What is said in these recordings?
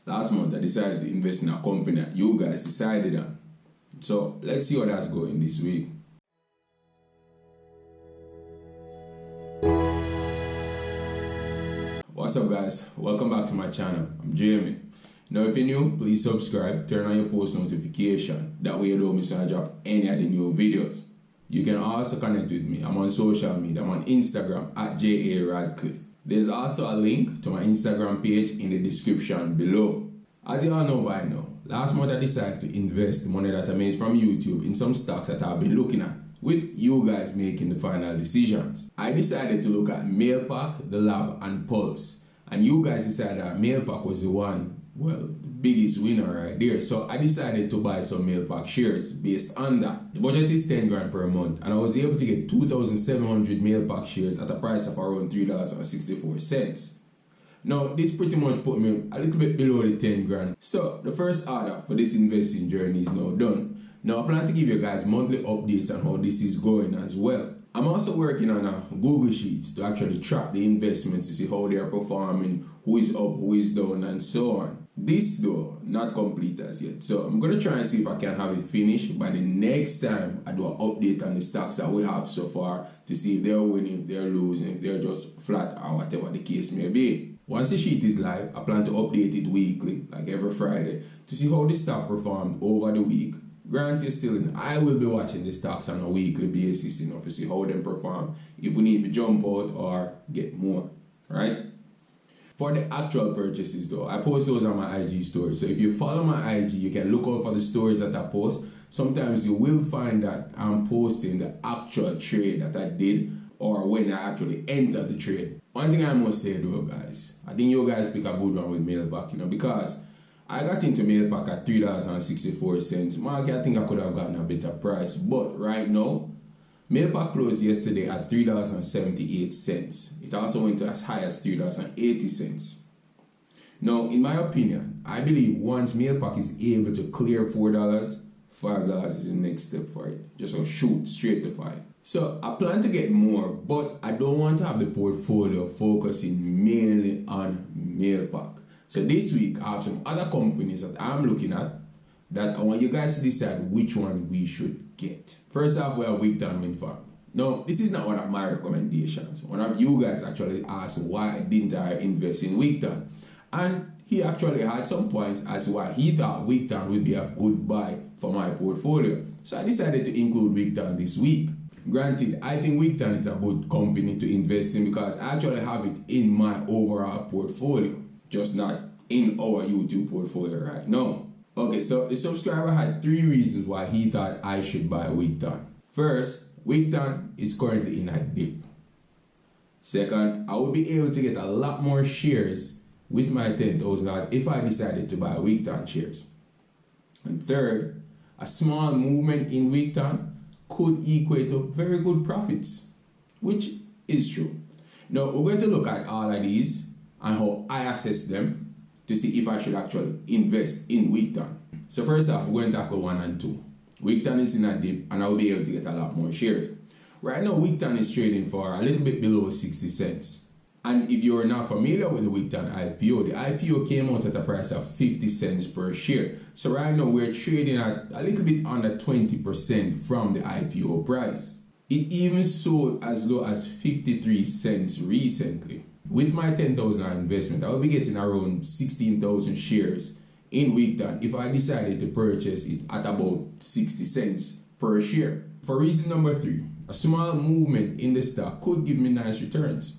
Last month I decided to invest in a company that you guys decided on. So let's see how that's going this week. What's up guys, welcome back to my channel. I'm Jamie. Now if you're new, please subscribe, turn on your post notification. That way you don't miss when I drop any of the new videos. You can also connect with me. I'm on social media. I'm on Instagram at JARadcliffe. There's also a link to my Instagram page in the description below. As you all know by now, last month I decided to invest the money that I made from YouTube in some stocks that I've been looking at, with you guys making the final decisions. I decided to look at Mailpac, The Lab, and Pulse. And you guys decided that Mailpac was the one, well, the biggest winner right there. So I decided to buy some Mailpac shares based on that. The budget is 10 grand per month, and I was able to get 2,700 Mailpac shares at a price of around $3.64. Now, this pretty much put me a little bit below the 10 grand. So the first order for this investing journey is now done. Now I plan to give you guys monthly updates on how this is going as well. I'm also working on a Google Sheets to actually track the investments to see how they are performing, who is up, who is down, and so on. This though, not complete as yet. So I'm going to try and see if I can have it finished by the next time I do an update on the stocks that we have so far to see if they're winning, if they're losing, if they're just flat or whatever the case may be. Once the sheet is live, I plan to update it weekly, like every Friday, to see how the stock performed over the week. Granted, still, I will be watching the stocks on a weekly basis, to see how they perform, if we need to jump out or get more, right? For the actual purchases though, I post those on my IG stories. So if you follow my IG, you can look out for the stories that I post. Sometimes you will find that I'm posting the actual trade that I did or when I actually entered the trade. One thing I must say though, guys, I think you guys pick a good one with Mailpac, because I got into Mailpac at $3.64. Market, I think I could have gotten a better price. But right now, Mailpac closed yesterday at $3.78. It also went to as high as $3.80. Now, in my opinion, I believe once Mailpac is able to clear $4, $5 is the next step for it. Just shoot straight to 5. So I plan to get more, but I don't want to have the portfolio focusing mainly on Mailpac. So this week I have some other companies that I'm looking at that I want you guys to decide which one we should get. First off, we have Wigton Wind Farm. Now, this is not one of my recommendations. One of you guys actually asked why didn't I invest in Wigton, and he actually had some points as to why he thought Wigton would be a good buy for my portfolio. So I decided to include Wigton this week. Granted, I think Wigton is a good company to invest in because I actually have it in my overall portfolio, just not in our YouTube portfolio right now. Okay, so the subscriber had 3 reasons why he thought I should buy Wigton. First, Wigton is currently in a dip. Second, I will be able to get a lot more shares with my $10,000 if I decided to buy Wigton shares. And third, a small movement in Wigton could equate to very good profits, which is true. Now, we're going to look at all of these and how I assess them to see if I should actually invest in Wigton. So first off, we're going to tackle 1 and 2. Wigton is in a dip and I will be able to get a lot more shares. Right now, Wigton is trading for a little bit below 60 cents. And if you're not familiar with the Wigton IPO, the IPO came out at a price of 50 cents per share. So right now, we're trading at a little bit under 20% from the IPO price. It even sold as low as 53 cents recently. With my $10,000 investment, I will be getting around 16,000 shares in Wigton if I decided to purchase it at about 60 cents per share. For reason number 3, a small movement in the stock could give me nice returns.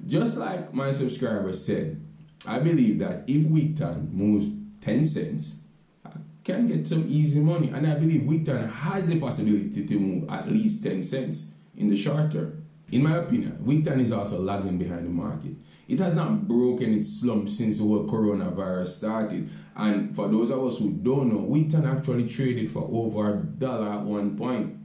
Just like my subscriber said, I believe that if Wigton moves 10 cents, I can get some easy money. And I believe Wigton has the possibility to move at least 10 cents in the short term. In my opinion, Wigton is also lagging behind the market. It has not broken its slump since the whole coronavirus started. And for those of us who don't know, Wigton actually traded for over $1 at one point.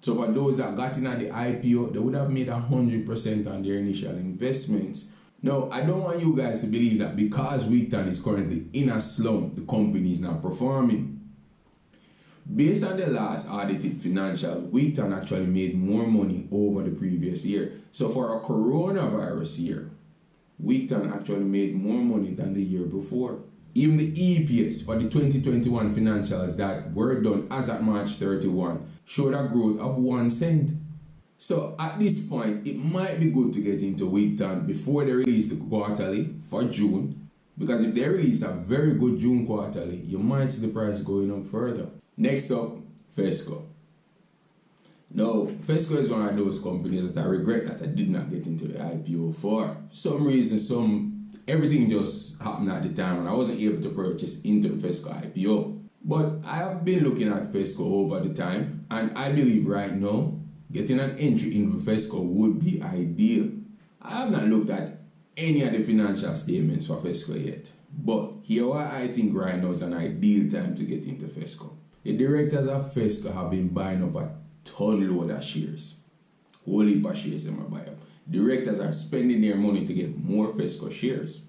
So for those that got in at the IPO, they would have made 100% on their initial investments. Now, I don't want you guys to believe that because Wigton is currently in a slump, the company is not performing. Based on the last audited financial, Wigton actually made more money over the previous year. So for a coronavirus year, Wigton actually made more money than the year before. Even the EPS for the 2021 financials that were done as at March 31 showed a growth of 1 cent. So at this point, it might be good to get into week 10 before they release the quarterly for June, because if they release a very good June quarterly, you might see the price going up further. Next up, Fesco. Now, Fesco is one of those companies that I regret that I did not get into the IPO for. For some reason, everything just happened at the time and I wasn't able to purchase into the Fesco IPO. But I have been looking at Fesco over the time, and I believe right now, getting an entry into Fesco would be ideal. I have not looked at any of the financial statements for Fesco yet, but here what I think right now is an ideal time to get into Fesco. The directors of Fesco have been buying up a ton load of shares. Whole heap of shares in my buy up. Directors are spending their money to get more Fesco shares.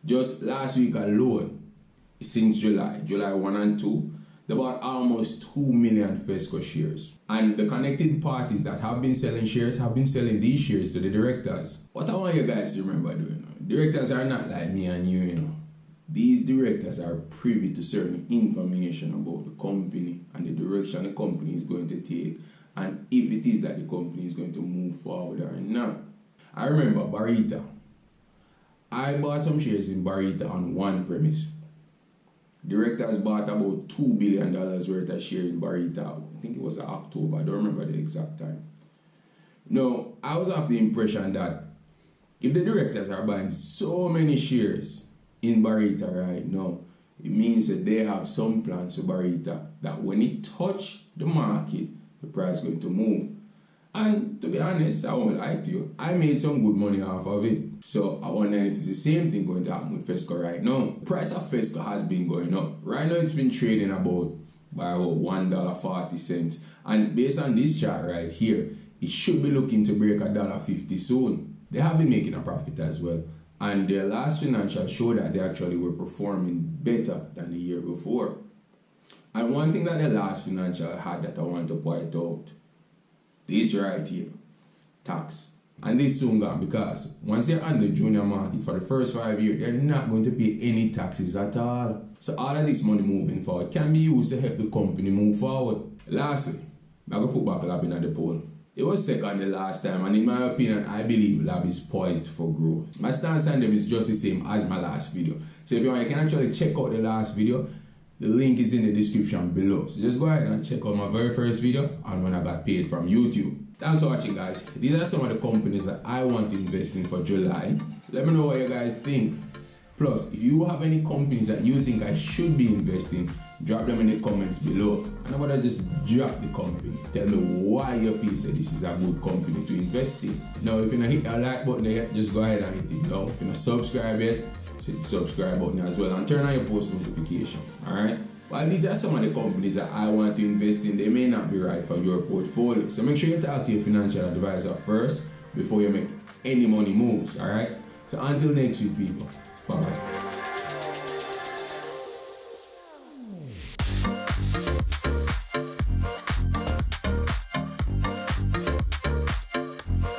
Just last week alone, since July 1 and 2, they bought almost 2 million Fesco shares. And the connected parties that have been selling shares have been selling these shares to the directors. What I want you guys to remember doing, directors are not like me and you, you know. These directors are privy to certain information about the company and the direction the company is going to take, and if it is that the company is going to move forward or not. I remember Barita. I bought some shares in Barita on one premise. Directors bought about $2 billion worth of shares in Barita. I think it was October. I don't remember the exact time. Now, I was of the impression that if the directors are buying so many shares in Barita right now, it means that they have some plans for Barita that when it touch the market, the price is going to move. And to be honest, I won't lie to you, I made some good money off of it. So I wonder if it's the same thing going to happen with Fesco right now. The price of Fesco has been going up. Right now it's been trading by about $1.40. And based on this chart right here, it should be looking to break $1.50 soon. They have been making a profit as well. And their last financial showed that they actually were performing better than the year before. And one thing that the last financial had that I want to point out, this right here, tax. And this soon gone, because once they're on the junior market for the first 5 years, they're not going to pay any taxes at all. So all of this money moving forward can be used to help the company move forward. Lastly, I'm going to put back Lab in at the poll. It was second the last time, and in my opinion, I believe Lab is poised for growth. My stance on them is just the same as my last video. So if you want, you can actually check out the last video. The link is in the description below. So just go ahead and check out my very first video and when I got paid from YouTube. Thanks for watching, guys. These are some of the companies that I want to invest in for July. Let me know what you guys think. Plus, if you have any companies that you think I should be investing, drop them in the comments below. And I'm gonna just drop the company. Tell me why you feel that this is a good company to invest in. Now, if you're not hit that like button yet, just go ahead and hit it. Now, if you're not subscribed yet, hit the subscribe button as well and turn on your post notification. Alright? While these are some of the companies that I want to invest in, they may not be right for your portfolio. So make sure you talk to your financial advisor first before you make any money moves. Alright? So until next week, people. Bye bye.